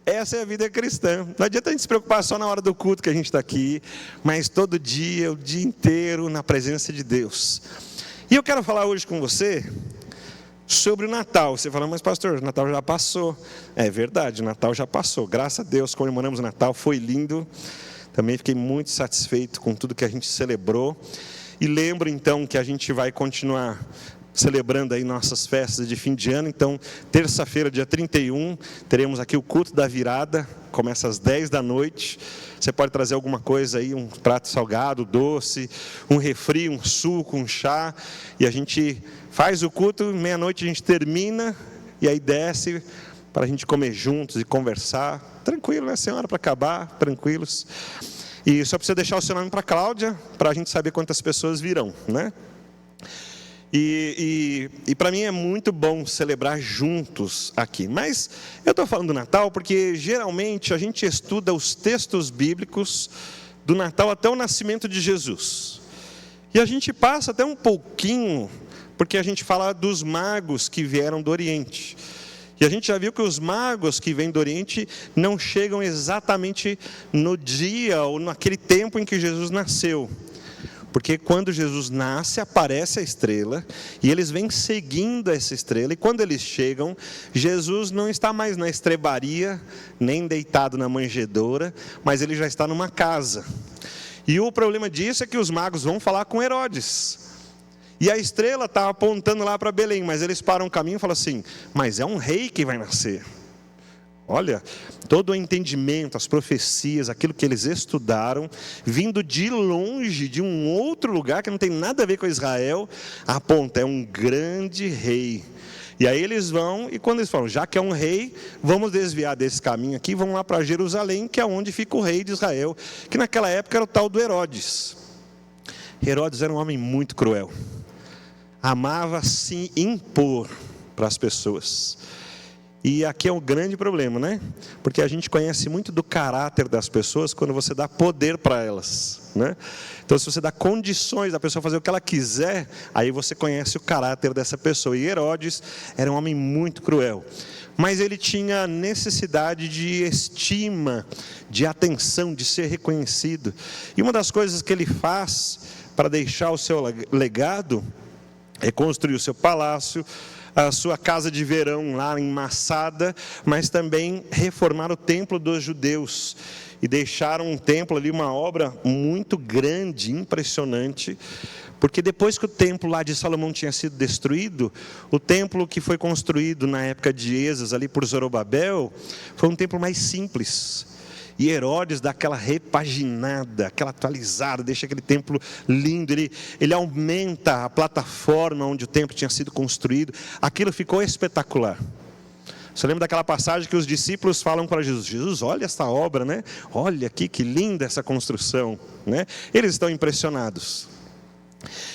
Essa é a vida cristã. Não adianta a gente se preocupar só na hora do culto que a gente está aqui, mas todo dia, o dia inteiro, na presença de Deus. E eu quero falar hoje com você sobre o Natal. Você fala, mas pastor, o Natal já passou. É verdade, o Natal já passou. Graças a Deus, comemoramos o Natal, foi lindo. Também fiquei muito satisfeito com tudo que a gente celebrou. E lembro então que a gente vai continuar celebrando aí nossas festas de fim de ano. Então, terça-feira, dia 31, teremos aqui o culto da virada, começa às 10 da noite. Você pode trazer alguma coisa aí, um prato salgado, doce, um refri, um suco, um chá, e a gente faz o culto, meia-noite a gente termina, e aí desce para a gente comer juntos e conversar. Tranquilo, né? Sem hora para acabar, tranquilos. E só precisa deixar o seu nome para a Cláudia, para a gente saber quantas pessoas virão, né? E para mim é muito bom celebrar juntos aqui. Mas eu estou falando do Natal porque geralmente a gente estuda os textos bíblicos do Natal até o nascimento de Jesus. E a gente passa até um pouquinho, porque a gente fala dos magos que vieram do Oriente. E a gente já viu que os magos que vêm do Oriente não chegam exatamente no dia ou naquele tempo em que Jesus nasceu. Porque quando Jesus nasce, aparece a estrela, e eles vêm seguindo essa estrela, e quando eles chegam, Jesus não está mais na estrebaria, nem deitado na manjedoura, mas ele já está numa casa. E o problema disso é que os magos vão falar com Herodes. E a estrela está apontando lá para Belém, mas eles param o caminho e falam assim, mas é um rei que vai nascer. Olha, todo o entendimento, as profecias, aquilo que eles estudaram, vindo de longe, de um outro lugar que não tem nada a ver com Israel, aponta, é um grande rei. E aí eles vão, e quando eles falam, já que é um rei, vamos desviar desse caminho aqui, vamos lá para Jerusalém, que é onde fica o rei de Israel, que naquela época era o tal do Herodes. Herodes era um homem muito cruel, amava se impor para as pessoas. E aqui é um grande problema, né? Porque a gente conhece muito do caráter das pessoas quando você dá poder para elas, né? Então, se você dá condições da pessoa fazer o que ela quiser, aí você conhece o caráter dessa pessoa. E Herodes era um homem muito cruel, mas ele tinha necessidade de estima, de atenção, de ser reconhecido. E uma das coisas que ele faz para deixar o seu legado é construir o seu palácio, a sua casa de verão lá em Massada, mas também reformar o templo dos judeus. E deixaram um templo ali, uma obra muito grande, impressionante, porque depois que o templo lá de Salomão tinha sido destruído, o templo que foi construído na época de Esdras, ali por Zorobabel, foi um templo mais simples. E Herodes dá aquela repaginada, aquela atualizada, deixa aquele templo lindo, ele aumenta a plataforma onde o templo tinha sido construído, aquilo ficou espetacular. Você lembra daquela passagem que os discípulos falam para Jesus, Jesus, olha essa obra, né? Olha aqui que linda essa construção, né? Eles estão impressionados.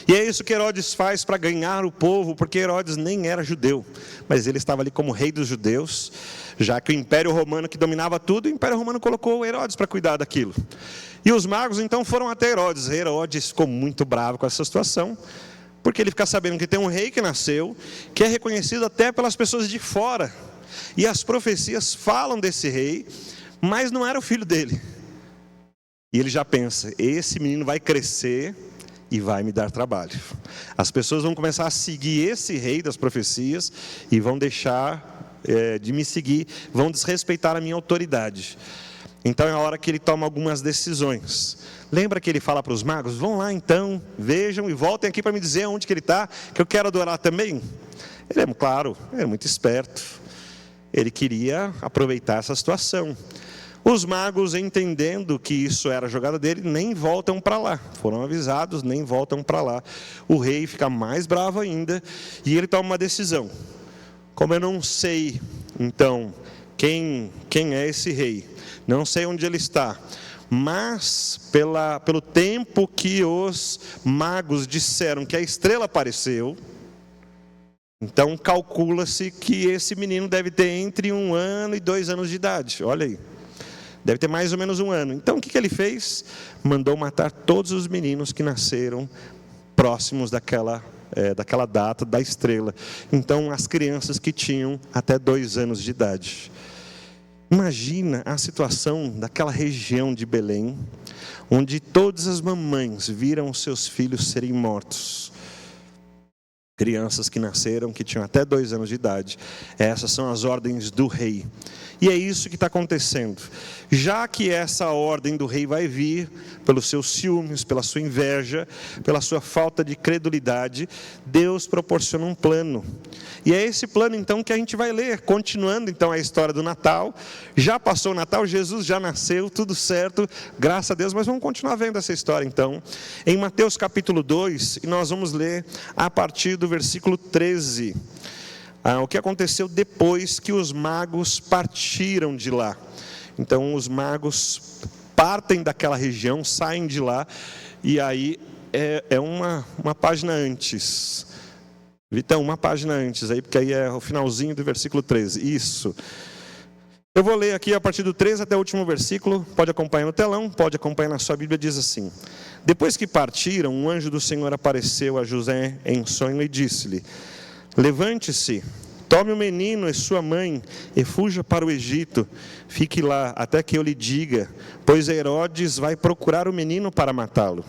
E é isso que Herodes faz para ganhar o povo, porque Herodes nem era judeu, mas ele estava ali como rei dos judeus, já que o Império Romano que dominava tudo, o Império Romano colocou Herodes para cuidar daquilo. E os magos então foram até Herodes. Herodes ficou muito bravo com essa situação, porque ele fica sabendo que tem um rei que nasceu, que é reconhecido até pelas pessoas de fora, e as profecias falam desse rei, mas não era o filho dele. E ele já pensa, esse menino vai crescer e vai me dar trabalho. As pessoas vão começar a seguir esse rei das profecias e vão deixar de me seguir, vão desrespeitar a minha autoridade. Então é a hora que ele toma algumas decisões. Lembra que ele fala para os magos, vão lá então, vejam e voltem aqui para me dizer onde que ele está, que eu quero adorar também. Ele é, claro, é muito esperto. Ele queria aproveitar essa situação. Os magos, entendendo que isso era a jogada dele, nem voltam para lá. Foram avisados, nem voltam para lá. O rei fica mais bravo ainda e ele toma uma decisão. Como eu não sei, então, quem é esse rei, não sei onde ele está, mas pelo tempo que os magos disseram que a estrela apareceu, então calcula-se que esse menino deve ter entre 1 ano e 2 anos de idade. Olha aí. Deve ter mais ou menos 1 ano. Então o que ele fez? Mandou matar todos os meninos que nasceram próximos daquela data da estrela. Então as crianças que tinham até 2 anos de idade. Imagina a situação daquela região de Belém, onde todas as mamães viram os seus filhos serem mortos. Crianças que nasceram, que tinham até 2 anos de idade. Essas são as ordens do rei. E é isso que está acontecendo. Já que essa ordem do rei vai vir pelos seus ciúmes, pela sua inveja, pela sua falta de credulidade, Deus proporciona um plano. E é esse plano então que a gente vai ler, continuando então a história do Natal. Já passou o Natal, Jesus já nasceu, tudo certo, graças a Deus, mas vamos continuar vendo essa história então. Em Mateus capítulo 2, e nós vamos ler a partir do versículo 13. O que aconteceu depois que os magos partiram de lá. Então os magos partem daquela região, saem de lá, e aí é uma página antes. Vitão, uma página antes, aí, porque aí é o finalzinho do versículo 13. Isso. Eu vou ler aqui a partir do 13 até o último versículo, pode acompanhar no telão, pode acompanhar na sua Bíblia, diz assim: Depois que partiram, um anjo do Senhor apareceu a José em sonho e disse-lhe: Levante-se, tome o menino e sua mãe e fuja para o Egito. Fique lá até que eu lhe diga, pois Herodes vai procurar o menino para matá-lo.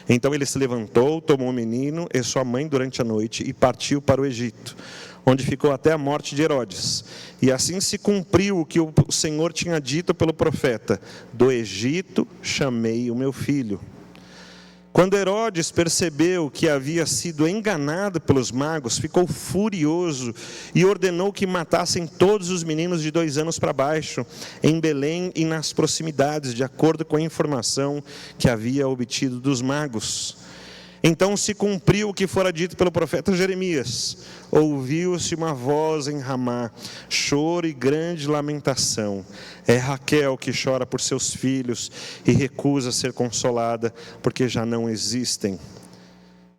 Então ele se levantou, tomou o menino e sua mãe durante a noite e partiu para o Egito, onde ficou até a morte de Herodes. E assim se cumpriu o que o Senhor tinha dito pelo profeta: do Egito chamei o meu filho. Quando Herodes percebeu que havia sido enganado pelos magos, ficou furioso e ordenou que matassem todos os meninos de 2 anos para baixo, em Belém e nas proximidades, de acordo com a informação que havia obtido dos magos. Então se cumpriu o que fora dito pelo profeta Jeremias. Ouviu-se uma voz em Ramá, choro e grande lamentação. É Raquel que chora por seus filhos e recusa ser consolada, porque já não existem.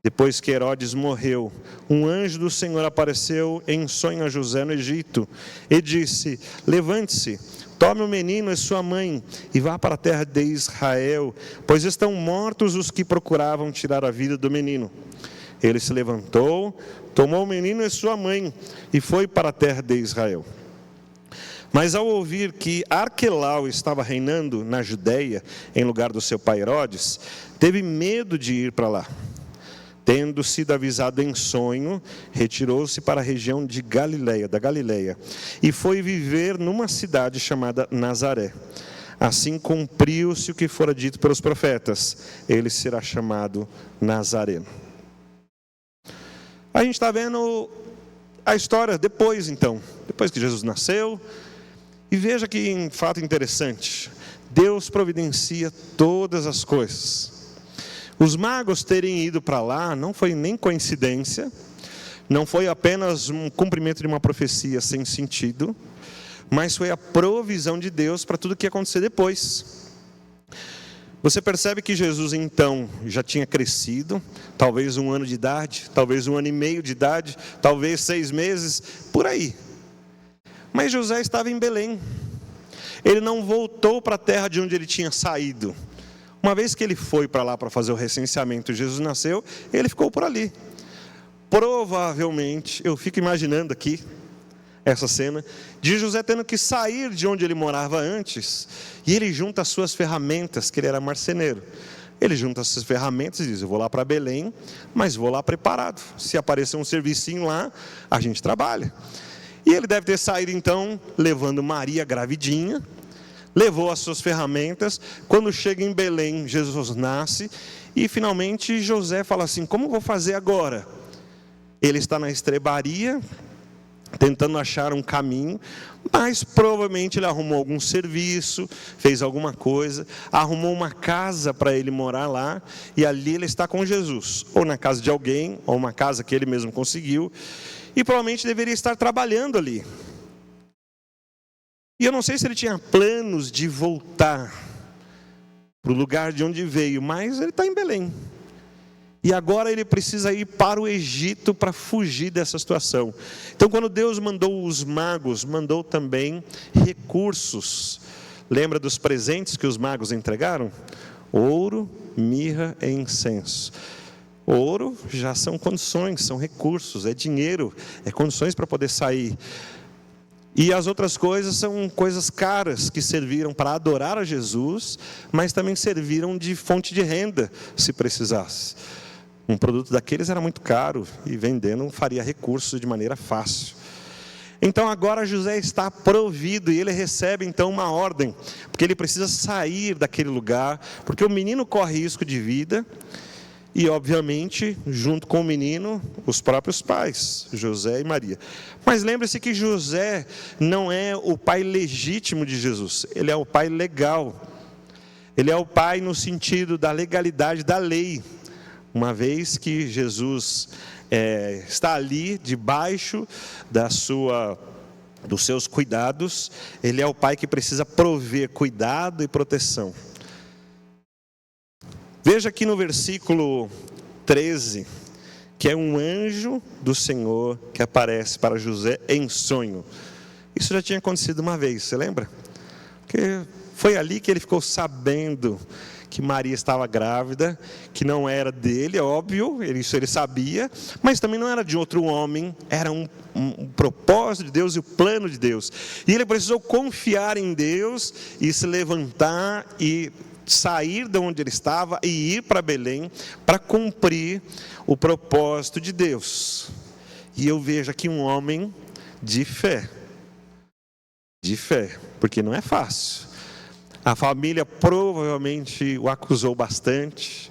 Depois que Herodes morreu, um anjo do Senhor apareceu em sonho a José no Egito e disse: Levante-se, tome o menino e sua mãe e vá para a terra de Israel, pois estão mortos os que procuravam tirar a vida do menino. Ele se levantou, tomou o menino e sua mãe e foi para a terra de Israel. Mas ao ouvir que Arquelau estava reinando na Judeia, em lugar do seu pai Herodes, teve medo de ir para lá. Tendo sido avisado em sonho, retirou-se para a região de da Galileia, e foi viver numa cidade chamada Nazaré. Assim cumpriu-se o que fora dito pelos profetas: ele será chamado Nazareno. A gente está vendo a história depois que Jesus nasceu. E veja que fato interessante: Deus providencia todas as coisas. Os magos terem ido para lá não foi nem coincidência, não foi apenas um cumprimento de uma profecia sem sentido, mas foi a provisão de Deus para tudo o que ia acontecer depois. Você percebe que Jesus então já tinha crescido, talvez 1 ano de idade, talvez 1 ano e meio de idade, talvez 6 meses, por aí. Mas José estava em Belém, ele não voltou para a terra de onde ele tinha saído. Uma vez que ele foi para lá para fazer o recenseamento, Jesus nasceu, ele ficou por ali. Provavelmente, eu fico imaginando aqui, essa cena, de José tendo que sair de onde ele morava antes, e ele junta as suas ferramentas, que ele era marceneiro. Ele junta as suas ferramentas e diz: eu vou lá para Belém, mas vou lá preparado. Se aparecer um servicinho lá, a gente trabalha. E ele deve ter saído então, levando Maria gravidinha, levou as suas ferramentas. Quando chega em Belém, Jesus nasce, e finalmente José fala assim: como vou fazer agora? Ele está na estrebaria, tentando achar um caminho, mas provavelmente ele arrumou algum serviço, fez alguma coisa, arrumou uma casa para ele morar lá, e ali ele está com Jesus, ou na casa de alguém, ou uma casa que ele mesmo conseguiu, e provavelmente deveria estar trabalhando ali. E eu não sei se ele tinha planos de voltar para o lugar de onde veio, mas ele está em Belém. E agora ele precisa ir para o Egito para fugir dessa situação. Então, quando Deus mandou os magos, mandou também recursos. Lembra dos presentes que os magos entregaram? Ouro, mirra e incenso. Ouro já são condições, são recursos, é dinheiro, é condições para poder sair. E as outras coisas são coisas caras que serviram para adorar a Jesus, mas também serviram de fonte de renda, se precisasse. Um produto daqueles era muito caro e vendendo faria recursos de maneira fácil. Então agora José está provido e ele recebe então uma ordem, porque ele precisa sair daquele lugar, porque o menino corre risco de vida. E, obviamente, junto com o menino, os próprios pais, José e Maria. Mas lembre-se que José não é o pai legítimo de Jesus, ele é o pai legal. Ele é o pai no sentido da legalidade da lei. Uma vez que Jesus está ali, debaixo dos seus cuidados, ele é o pai que precisa prover cuidado e proteção. Veja aqui no versículo 13, que é um anjo do Senhor que aparece para José em sonho. Isso já tinha acontecido uma vez, você lembra? Porque foi ali que ele ficou sabendo que Maria estava grávida, que não era dele, é óbvio, isso ele sabia, mas também não era de outro homem, era um propósito de Deus e o plano de Deus. E ele precisou confiar em Deus e se levantar e sair de onde ele estava e ir para Belém para cumprir o propósito de Deus. E eu vejo aqui um homem de fé, porque não é fácil. A família provavelmente o acusou bastante,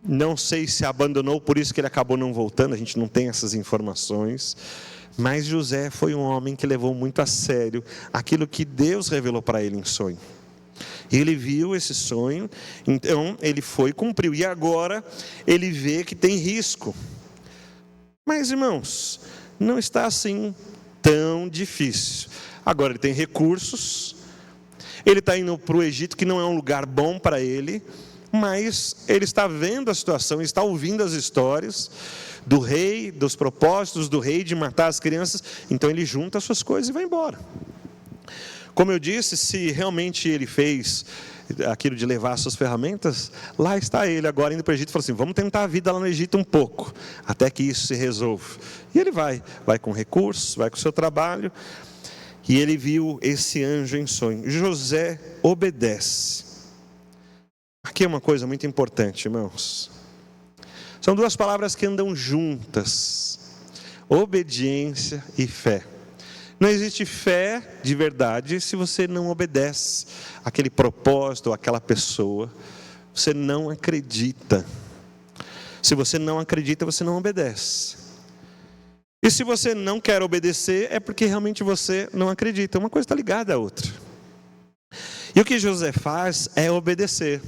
não sei se abandonou, por isso que ele acabou não voltando, a gente não tem essas informações. Mas José foi um homem que levou muito a sério aquilo que Deus revelou para ele em sonho. Ele viu esse sonho, então ele foi e cumpriu. E agora ele vê que tem risco. Mas, irmãos, não está assim tão difícil. Agora ele tem recursos, ele está indo para o Egito, que não é um lugar bom para ele, mas ele está vendo a situação, está ouvindo as histórias do rei, dos propósitos do rei de matar as crianças. Então ele junta as suas coisas e vai embora. Como eu disse, se realmente ele fez aquilo de levar as suas ferramentas, lá está ele agora indo para o Egito e fala assim: vamos tentar a vida lá no Egito um pouco, até que isso se resolva. E ele vai com recursos, vai com o seu trabalho, e ele viu esse anjo em sonho. José obedece. Aqui é uma coisa muito importante, irmãos. São duas palavras que andam juntas: obediência e fé. Não existe fé de verdade se você não obedece aquele propósito, aquela pessoa. Você não acredita. Se você não acredita, você não obedece. E se você não quer obedecer, é porque realmente você não acredita. Uma coisa está ligada à outra. E o que José faz é obedecer.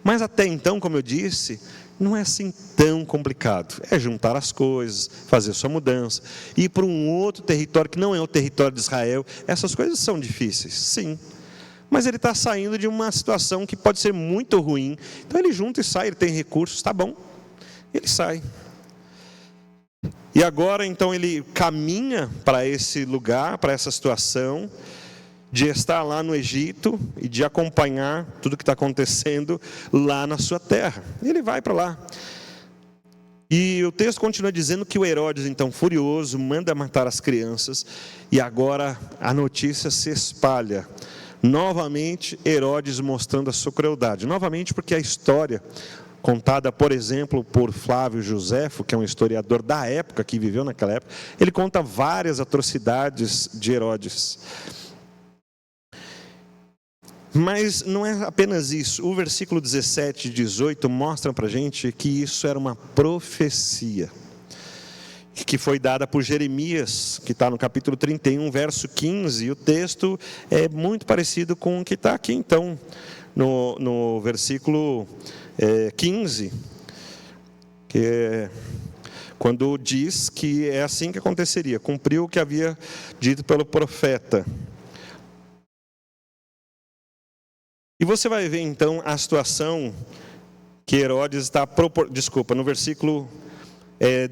Mas até então, como eu disse, não é assim tão complicado. É juntar as coisas, fazer sua mudança, ir para um outro território que não é o território de Israel. Essas coisas são difíceis, sim. Mas ele está saindo de uma situação que pode ser muito ruim. Então ele junta e sai, ele tem recursos, tá bom. Ele sai. E agora então ele caminha para esse lugar, para essa situação de estar lá no Egito e de acompanhar tudo que está acontecendo lá na sua terra. Ele vai para lá. E o texto continua dizendo que o Herodes, então furioso, manda matar as crianças. E agora a notícia se espalha. Novamente Herodes mostrando a sua crueldade. Novamente porque a história contada, por exemplo, por Flávio Josefo, que é um historiador da época, que viveu naquela época, ele conta várias atrocidades de Herodes. Mas não é apenas isso. O versículo 17 e 18 mostram para a gente que isso era uma profecia que foi dada por Jeremias, que está no capítulo 31, verso 15. E o texto é muito parecido com o que está aqui, então, no versículo 15, que é quando diz que é assim que aconteceria. Cumpriu o que havia dito pelo profeta. E você vai ver então a situação que Herodes está no versículo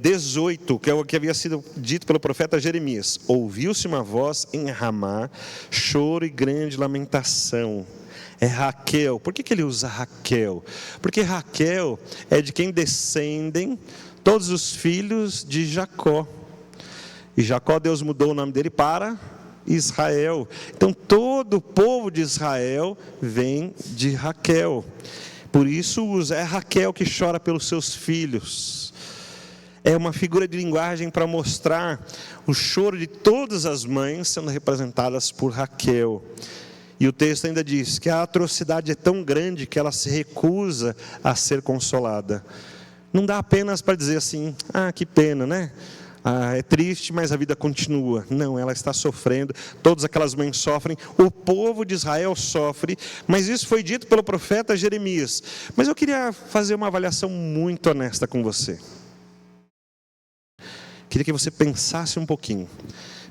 18, que é o que havia sido dito pelo profeta Jeremias. Ouviu-se uma voz em Ramá, choro e grande lamentação. É Raquel. Por que ele usa Raquel? Porque Raquel é de quem descendem todos os filhos de Jacó. E Jacó, Deus mudou o nome dele para Israel. Então todo o povo de Israel vem de Raquel. Por isso é Raquel que chora pelos seus filhos. É uma figura de linguagem para mostrar o choro de todas as mães sendo representadas por Raquel. E o texto ainda diz que a atrocidade é tão grande que ela se recusa a ser consolada. Não dá apenas para dizer assim, que pena, né? É triste, mas a vida continua. Não, ela está sofrendo, todas aquelas mães sofrem, o povo de Israel sofre, mas isso foi dito pelo profeta Jeremias. Mas eu queria fazer uma avaliação muito honesta com você. Queria que você pensasse um pouquinho.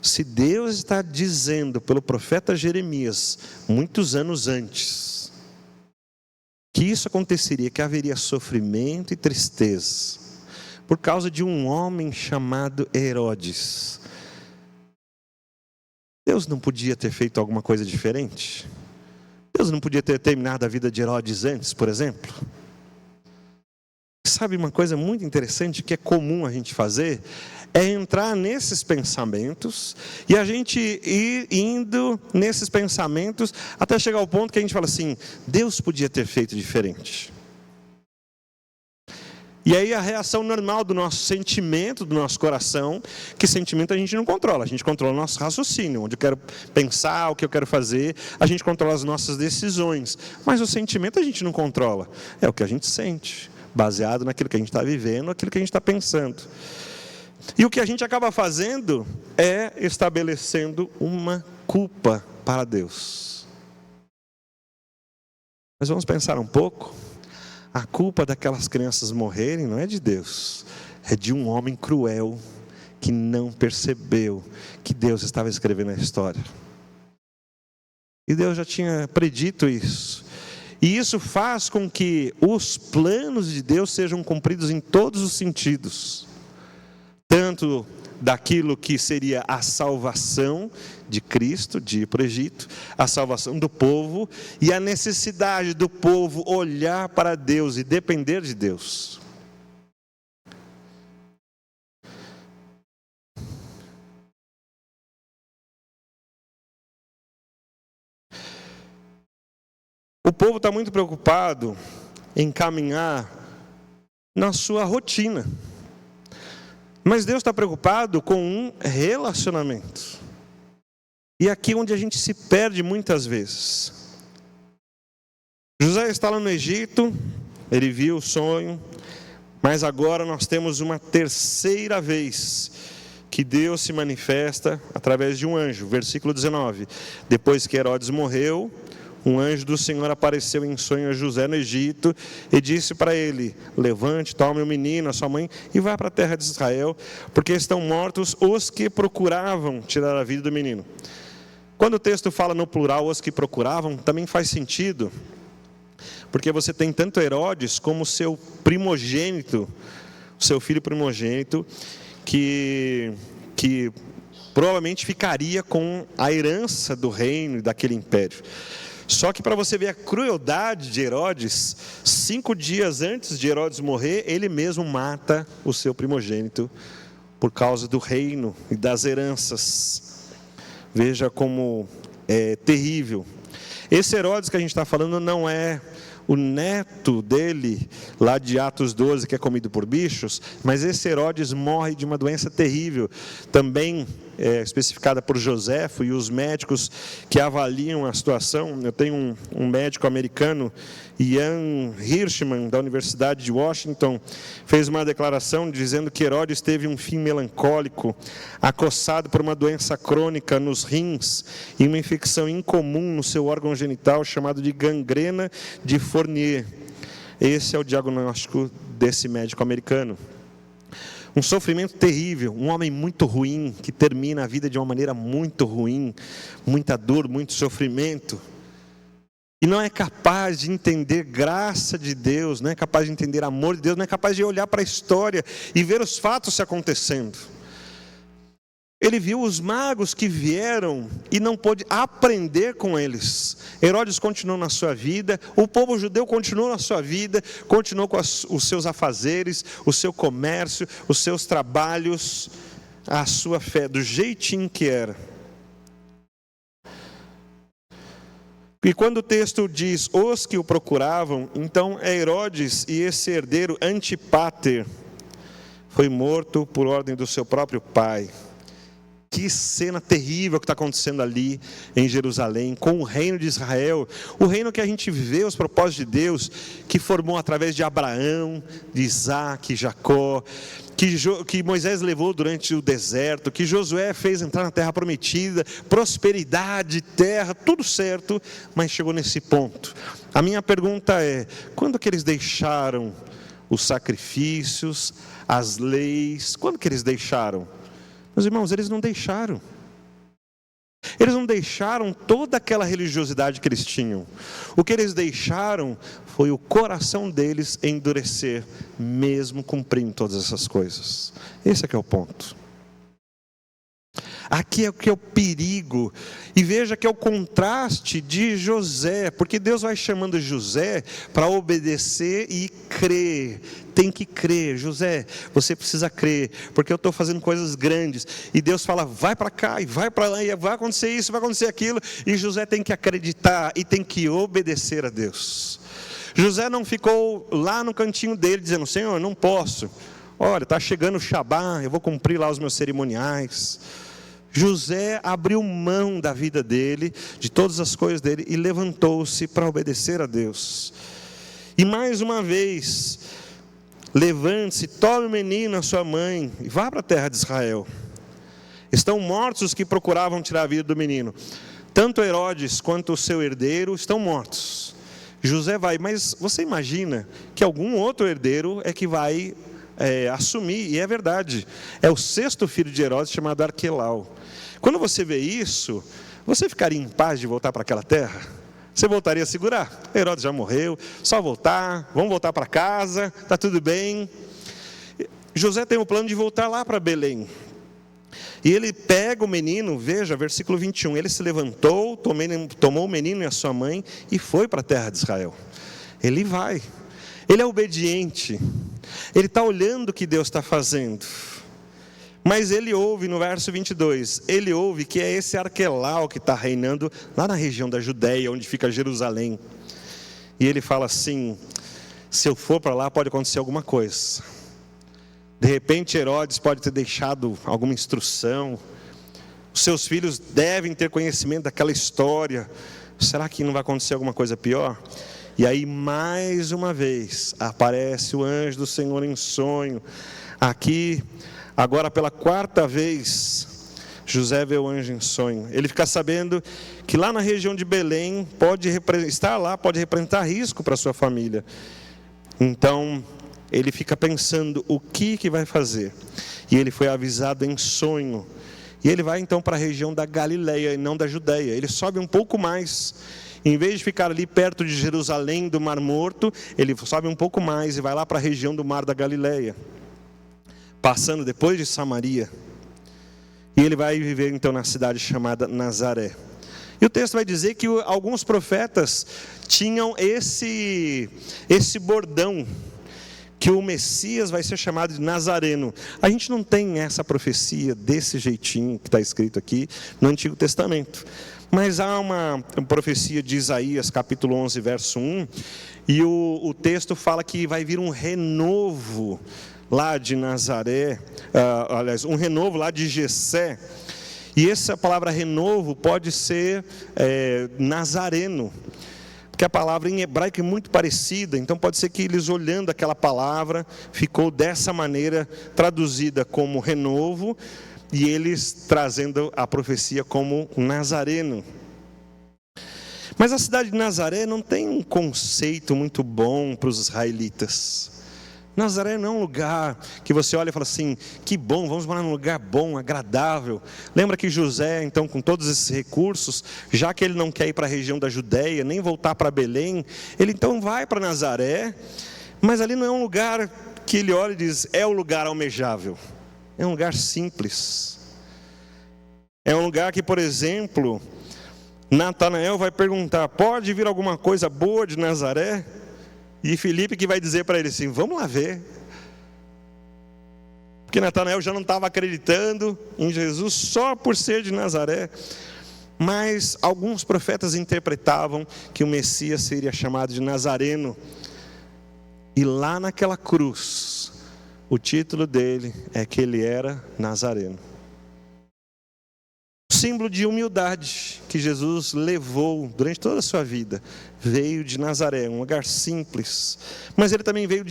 Se Deus está dizendo pelo profeta Jeremias, muitos anos antes, que isso aconteceria, que haveria sofrimento e tristeza, por causa de um homem chamado Herodes, Deus não podia ter feito alguma coisa diferente? Deus não podia ter terminado a vida de Herodes antes, por exemplo? Sabe uma coisa muito interessante que é comum a gente fazer? É entrar nesses pensamentos e a gente ir indo nesses pensamentos até chegar ao ponto que a gente fala assim, Deus podia ter feito diferente. E aí a reação normal do nosso sentimento, do nosso coração, que sentimento a gente não controla, a gente controla o nosso raciocínio, onde eu quero pensar, o que eu quero fazer, a gente controla as nossas decisões, mas o sentimento a gente não controla, é o que a gente sente, baseado naquilo que a gente está vivendo, naquilo que a gente está pensando. E o que a gente acaba fazendo é estabelecendo uma culpa para Deus. Mas vamos pensar um pouco. A culpa daquelas crianças morrerem não é de Deus, é de um homem cruel que não percebeu que Deus estava escrevendo a história. E Deus já tinha predito isso. E isso faz com que os planos de Deus sejam cumpridos em todos os sentidos. Tanto daquilo que seria a salvação de Cristo, de ir para o Egito, a salvação do povo e a necessidade do povo olhar para Deus e depender de Deus. O povo está muito preocupado em caminhar na sua rotina. Mas Deus está preocupado com um relacionamento. E aqui é onde a gente se perde muitas vezes. José está lá no Egito, ele viu o sonho, mas agora nós temos uma terceira vez que Deus se manifesta através de um anjo. Versículo 19. Depois que Herodes morreu, um anjo do Senhor apareceu em sonho a José no Egito e disse para ele, levante, tome o menino, a sua mãe e vá para a terra de Israel, porque estão mortos os que procuravam tirar a vida do menino. Quando o texto fala no plural, os que procuravam, também faz sentido, porque você tem tanto Herodes como o seu primogênito, o seu filho primogênito, que provavelmente ficaria com a herança do reino e daquele império. Só que para você ver a crueldade de Herodes, 5 dias antes de Herodes morrer, ele mesmo mata o seu primogênito por causa do reino e das heranças. Veja como é terrível. Esse Herodes que a gente está falando não é o neto dele, lá de Atos 12, que é comido por bichos, mas esse Herodes morre de uma doença terrível, também especificada por Joséfo e os médicos que avaliam a situação. Eu tenho um médico americano, Ian Hirschman, da Universidade de Washington, fez uma declaração dizendo que Herodes teve um fim melancólico, acossado por uma doença crônica nos rins e uma infecção incomum no seu órgão genital chamado de gangrena de Fournier. Esse é o diagnóstico desse médico americano. Um sofrimento terrível, um homem muito ruim, que termina a vida de uma maneira muito ruim, muita dor, muito sofrimento. E não é capaz de entender graça de Deus, não é capaz de entender amor de Deus, não é capaz de olhar para a história e ver os fatos se acontecendo. Ele viu os magos que vieram e não pôde aprender com eles. Herodes continuou na sua vida, o povo judeu continuou na sua vida, continuou com os seus afazeres, o seu comércio, os seus trabalhos, a sua fé, do jeitinho que era. E quando o texto diz os que o procuravam, então é Herodes e esse herdeiro Antipater foi morto por ordem do seu próprio pai. Que cena terrível que está acontecendo ali em Jerusalém, com o reino de Israel, o reino que a gente vê os propósitos de Deus, que formou através de Abraão, de Isaac, Jacó, que Moisés levou durante o deserto, que Josué fez entrar na terra prometida, prosperidade, terra, tudo certo, mas chegou nesse ponto. A minha pergunta é, quando que eles deixaram os sacrifícios, as leis, quando que eles deixaram? Meus irmãos, eles não deixaram. Eles não deixaram toda aquela religiosidade que eles tinham. O que eles deixaram foi o coração deles endurecer, mesmo cumprindo todas essas coisas. Esse é que é o ponto. Aqui é o que é o perigo, e veja que é o contraste de José, porque Deus vai chamando José para obedecer e crer. Tem que crer, José, você precisa crer, porque eu estou fazendo coisas grandes, e Deus fala, vai para cá, e vai para lá, e vai acontecer isso, vai acontecer aquilo, e José tem que acreditar, e tem que obedecer a Deus. José não ficou lá no cantinho dele, dizendo, Senhor, não posso, olha, está chegando o Shabá, eu vou cumprir lá os meus cerimoniais. José abriu mão da vida dele, de todas as coisas dele, e levantou-se para obedecer a Deus. E mais uma vez, levante-se, tome o menino, a sua mãe, e vá para a terra de Israel. Estão mortos os que procuravam tirar a vida do menino. Tanto Herodes quanto o seu herdeiro estão mortos. José vai, mas você imagina que algum outro herdeiro é que vai assumir, e é verdade, é o 6º filho de Herodes, chamado Arquelau. Quando você vê isso, você ficaria em paz de voltar para aquela terra? Você voltaria a segurar? Herodes já morreu, só voltar, vamos voltar para casa, está tudo bem. José tem o plano de voltar lá para Belém, e ele pega o menino, veja, versículo 21, ele se levantou, tomou o menino e a sua mãe, e foi para a terra de Israel. Ele vai, ele é obediente, ele está olhando o que Deus está fazendo, mas ele ouve no verso 22, ele ouve que é esse Arquelau que está reinando lá na região da Judéia, onde fica Jerusalém, e ele fala assim, se eu for para lá pode acontecer alguma coisa, de repente Herodes pode ter deixado alguma instrução, os seus filhos devem ter conhecimento daquela história, será que não vai acontecer alguma coisa pior? E aí mais uma vez aparece o anjo do Senhor em sonho. Aqui, agora pela 4ª vez, José vê o anjo em sonho. Ele fica sabendo que lá na região de Belém, estar lá pode representar risco para a sua família. Então, ele fica pensando o que vai fazer. E ele foi avisado em sonho. E ele vai então para a região da Galileia e não da Judéia. Ele sobe um pouco mais. Em vez de ficar ali perto de Jerusalém, do Mar Morto, ele sobe um pouco mais e vai lá para a região do Mar da Galileia, passando depois de Samaria. E ele vai viver então na cidade chamada Nazaré. E o texto vai dizer que alguns profetas tinham esse bordão, que o Messias vai ser chamado de Nazareno. A gente não tem essa profecia desse jeitinho que está escrito aqui no Antigo Testamento. Mas há uma profecia de Isaías, capítulo 11, verso 1, e o texto fala que vai vir um renovo lá de Nazaré, aliás, um renovo lá de Jessé, e essa palavra renovo pode ser nazareno, porque a palavra em hebraico é muito parecida, então pode ser que eles olhando aquela palavra, ficou dessa maneira traduzida como renovo, e eles trazendo a profecia como nazareno. Mas a cidade de Nazaré não tem um conceito muito bom para os israelitas. Nazaré não é um lugar que você olha e fala assim, que bom, vamos morar num lugar bom, agradável. Lembra que José, então, com todos esses recursos, já que ele não quer ir para a região da Judéia, nem voltar para Belém, ele então vai para Nazaré, mas ali não é um lugar que ele olha e diz, é o lugar almejável. É um lugar simples. É um lugar que, por exemplo, Natanael vai perguntar, pode vir alguma coisa boa de Nazaré? E Filipe que vai dizer para ele assim, vamos lá ver. Porque Natanael já não estava acreditando em Jesus só por ser de Nazaré. Mas alguns profetas interpretavam que o Messias seria chamado de Nazareno. E lá naquela cruz, o título dele é que ele era Nazareno. O símbolo de humildade que Jesus levou durante toda a sua vida veio de Nazaré, um lugar simples. Mas ele também veio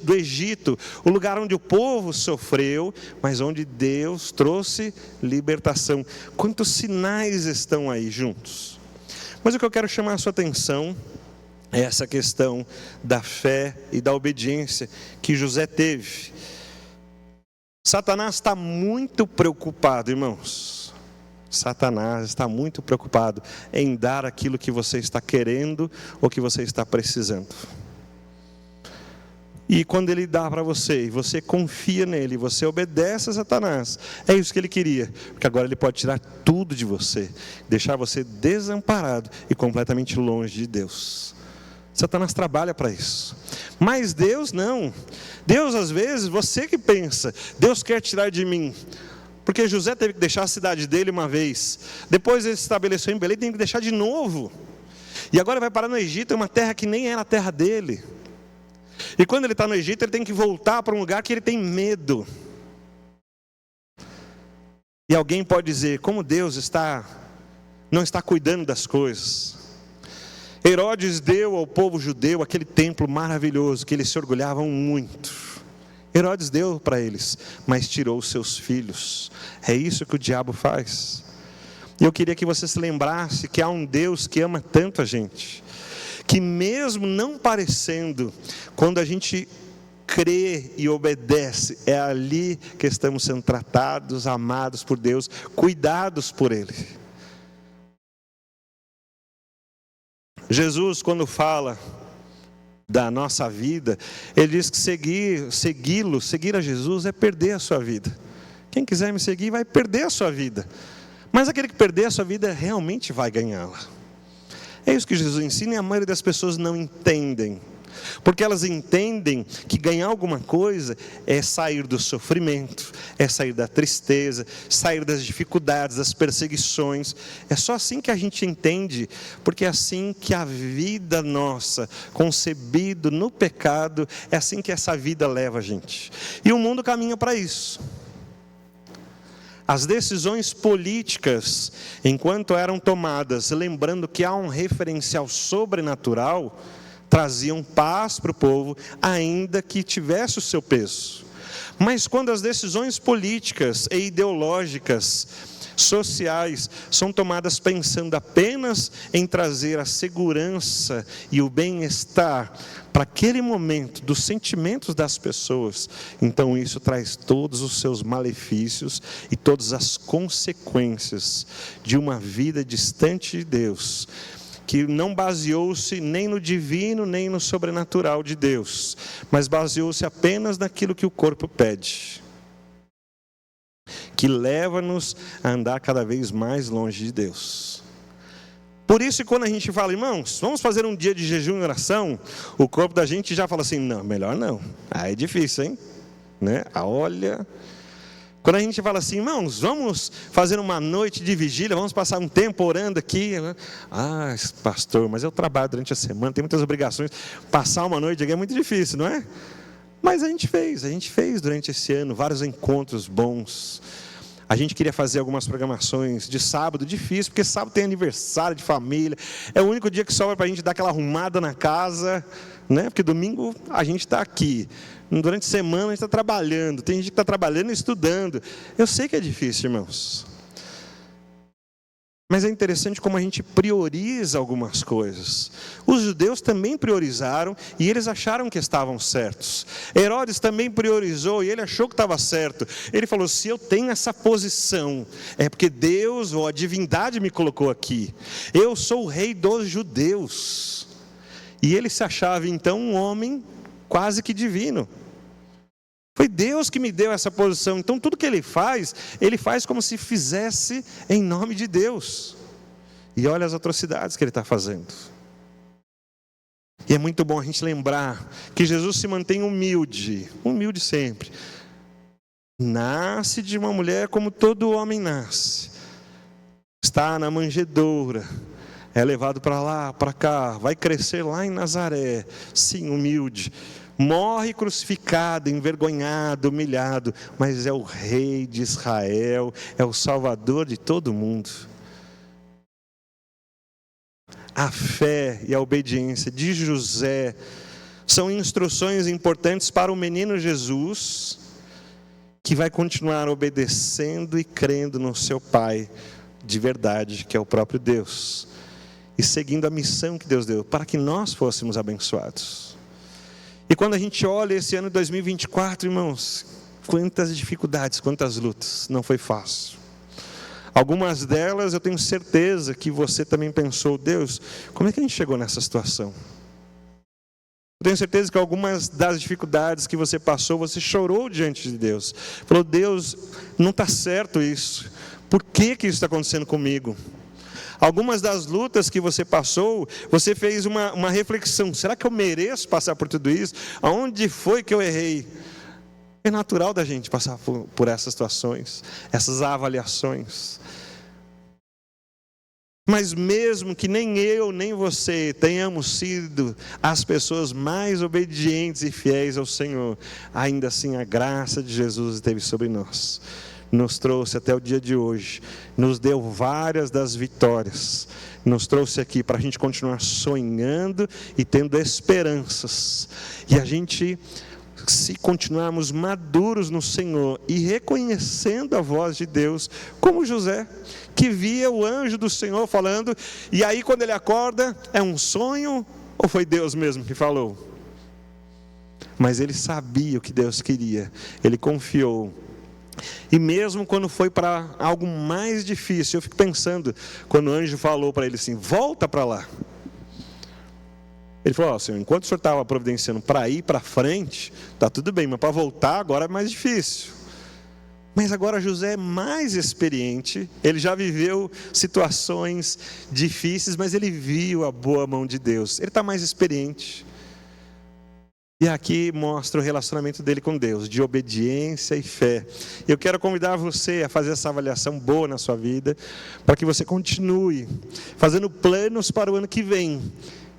do Egito, o lugar onde o povo sofreu, mas onde Deus trouxe libertação. Quantos sinais estão aí juntos? Mas o que eu quero chamar a sua atenção é essa questão da fé e da obediência que José teve. Satanás está muito preocupado, irmãos. Satanás está muito preocupado em dar aquilo que você está querendo ou que você está precisando. E quando ele dá para você, e você confia nele, você obedece a Satanás, é isso que ele queria, porque agora ele pode tirar tudo de você, deixar você desamparado e completamente longe de Deus. Satanás trabalha para isso. Mas Deus não. Deus, às vezes, você que pensa, Deus quer tirar de mim. Porque José teve que deixar a cidade dele uma vez. Depois ele se estabeleceu em Belém, tem que deixar de novo. E agora vai parar no Egito, é uma terra que nem era a terra dele. E quando ele está no Egito, ele tem que voltar para um lugar que ele tem medo. E alguém pode dizer, como Deus não está cuidando das coisas. Herodes deu ao povo judeu aquele templo maravilhoso, que eles se orgulhavam muito. Herodes deu para eles, mas tirou os seus filhos. É isso que o diabo faz. E eu queria que você se lembrasse que há um Deus que ama tanto a gente, que mesmo não parecendo, quando a gente crê e obedece, é ali que estamos sendo tratados, amados por Deus, cuidados por Ele. Jesus, quando fala da nossa vida, ele diz que seguir a Jesus é perder a sua vida. Quem quiser me seguir vai perder a sua vida, mas aquele que perder a sua vida realmente vai ganhá-la. É isso que Jesus ensina e a maioria das pessoas não entendem, porque elas entendem que ganhar alguma coisa é sair do sofrimento, é sair da tristeza, sair das dificuldades, das perseguições. É só assim que a gente entende, porque é assim que a vida nossa, concebido no pecado, é assim que essa vida leva a gente. E o mundo caminha para isso. As decisões políticas, enquanto eram tomadas, lembrando que há um referencial sobrenatural, traziam paz para o povo, ainda que tivesse o seu peso. Mas quando as decisões políticas e ideológicas, sociais, são tomadas pensando apenas em trazer a segurança e o bem-estar para aquele momento dos sentimentos das pessoas, então isso traz todos os seus malefícios e todas as consequências de uma vida distante de Deus, que não baseou-se nem no divino, nem no sobrenatural de Deus, mas baseou-se apenas naquilo que o corpo pede, que leva-nos a andar cada vez mais longe de Deus. Por isso, quando a gente fala, irmãos, vamos fazer um dia de jejum e oração, o corpo da gente já fala assim, não, melhor não, aí é difícil, hein? Né? Olha... Quando a gente fala assim, irmãos, vamos fazer uma noite de vigília, vamos passar um tempo orando aqui. Ah, pastor, mas eu trabalho durante a semana, tenho muitas obrigações. Passar uma noite aqui é muito difícil, não é? Mas a gente fez durante esse ano vários encontros bons. A gente queria fazer algumas programações de sábado, difícil, porque sábado tem aniversário de família. É o único dia que sobra para a gente dar aquela arrumada na casa, né? Porque domingo a gente está aqui. Durante a semana a gente está trabalhando, tem gente que está trabalhando e estudando. Eu sei que é difícil, irmãos. Mas é interessante como a gente prioriza algumas coisas. Os judeus também priorizaram e eles acharam que estavam certos. Herodes também priorizou e ele achou que estava certo. Ele falou, se eu tenho essa posição, é porque Deus ou a divindade me colocou aqui. Eu sou o rei dos judeus. E ele se achava então um homem quase que divino. Foi Deus que me deu essa posição. Então tudo que ele faz como se fizesse em nome de Deus. E olha as atrocidades que ele está fazendo. E é muito bom a gente lembrar que Jesus se mantém humilde sempre. Nasce de uma mulher como todo homem nasce. está na manjedoura, é levado para lá, para cá, vai crescer lá em Nazaré, sim, humilde, morre crucificado, envergonhado, humilhado, mas é o rei de Israel, é o salvador de todo mundo. A fé e a obediência de José são instruções importantes para o menino Jesus, que vai continuar obedecendo e crendo no seu Pai de verdade, que é o próprio Deus, e seguindo a missão que Deus deu, para que nós fôssemos abençoados. E quando a gente olha esse ano de 2024, irmãos, quantas dificuldades, quantas lutas, não foi fácil. Algumas delas eu tenho certeza que você também pensou, Deus, como é que a gente chegou nessa situação? Eu tenho certeza que algumas das dificuldades que você passou, você chorou diante de Deus. Falou, Deus, não está certo isso. Por que isso está acontecendo comigo? Algumas das lutas que você passou, você fez uma reflexão. Será que eu mereço passar por tudo isso? Aonde foi que eu errei? É natural da gente passar por essas situações, essas avaliações. Mas mesmo que nem eu, nem você tenhamos sido as pessoas mais obedientes e fiéis ao Senhor, ainda assim a graça de Jesus esteve sobre nós. Nos trouxe até o dia de hoje, nos deu várias das vitórias, nos trouxe aqui para a gente continuar sonhando e tendo esperanças. E a gente, se continuarmos maduros no Senhor e reconhecendo a voz de Deus, como José, que via o anjo do Senhor falando, e aí quando ele acorda, é um sonho ou foi Deus mesmo que falou? Mas ele sabia o que Deus queria, ele confiou. E mesmo quando foi para algo mais difícil, eu fico pensando, quando o anjo falou para ele assim, volta para lá. Ele falou, Senhor, enquanto o Senhor estava providenciando para ir para frente, está tudo bem, mas para voltar agora é mais difícil. Mas agora José é mais experiente, ele já viveu situações difíceis, mas ele viu a boa mão de Deus, ele está mais experiente. E aqui mostra o relacionamento dele com Deus, de obediência e fé. Eu quero convidar você a fazer essa avaliação boa na sua vida, para que você continue fazendo planos para o ano que vem,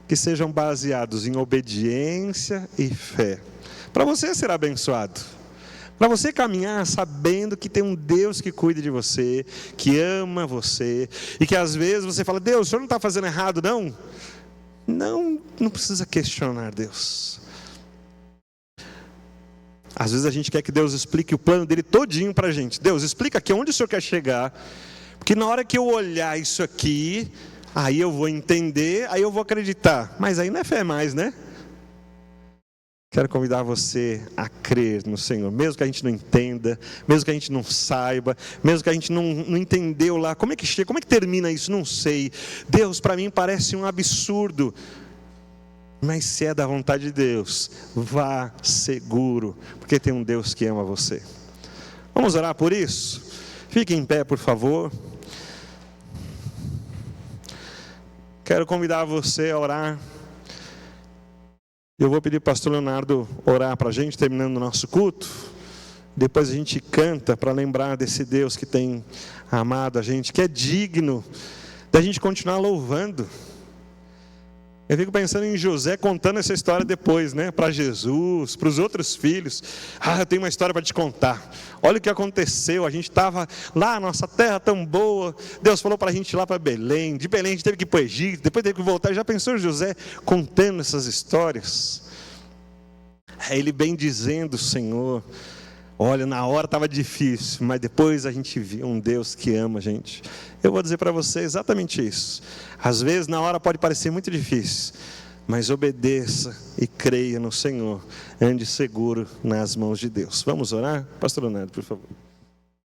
que sejam baseados em obediência e fé. Para você ser abençoado, para você caminhar sabendo que tem um Deus que cuida de você, que ama você, e que às vezes você fala, Deus, o Senhor não está fazendo errado não? Não precisa questionar Deus. Às vezes a gente quer que Deus explique o plano dele todinho para a gente. Deus, explica aqui onde o Senhor quer chegar, porque na hora que eu olhar isso aqui, aí eu vou entender, aí eu vou acreditar. Mas aí não é fé mais, né? Quero convidar você a crer no Senhor, mesmo que a gente não entenda, mesmo que a gente não saiba, mesmo que a gente não entendeu lá, como é que chega, como é que termina isso, não sei. Deus, para mim parece um absurdo. Mas se é da vontade de Deus, vá seguro, porque tem um Deus que ama você. Vamos orar por isso? Fique em pé, por favor. Quero convidar você a orar. Eu vou pedir para o pastor Leonardo orar para a gente, terminando o nosso culto. Depois a gente canta para lembrar desse Deus que tem amado a gente, que é digno da gente continuar louvando. Eu fico pensando em José contando essa história depois, né? Para Jesus, para os outros filhos. Eu tenho uma história para te contar. Olha o que aconteceu, a gente estava lá, nossa terra tão boa. Deus falou para a gente ir lá para Belém. De Belém a gente teve que ir para o Egito, depois teve que voltar. Já pensou José contando essas histórias? Ele bem dizendo, Senhor, olha, na hora estava difícil, mas depois a gente viu um Deus que ama a gente. Eu vou dizer para você exatamente isso. Às vezes na hora pode parecer muito difícil, mas obedeça e creia no Senhor. Ande seguro nas mãos de Deus. Vamos orar? Pastor Leonardo, por favor.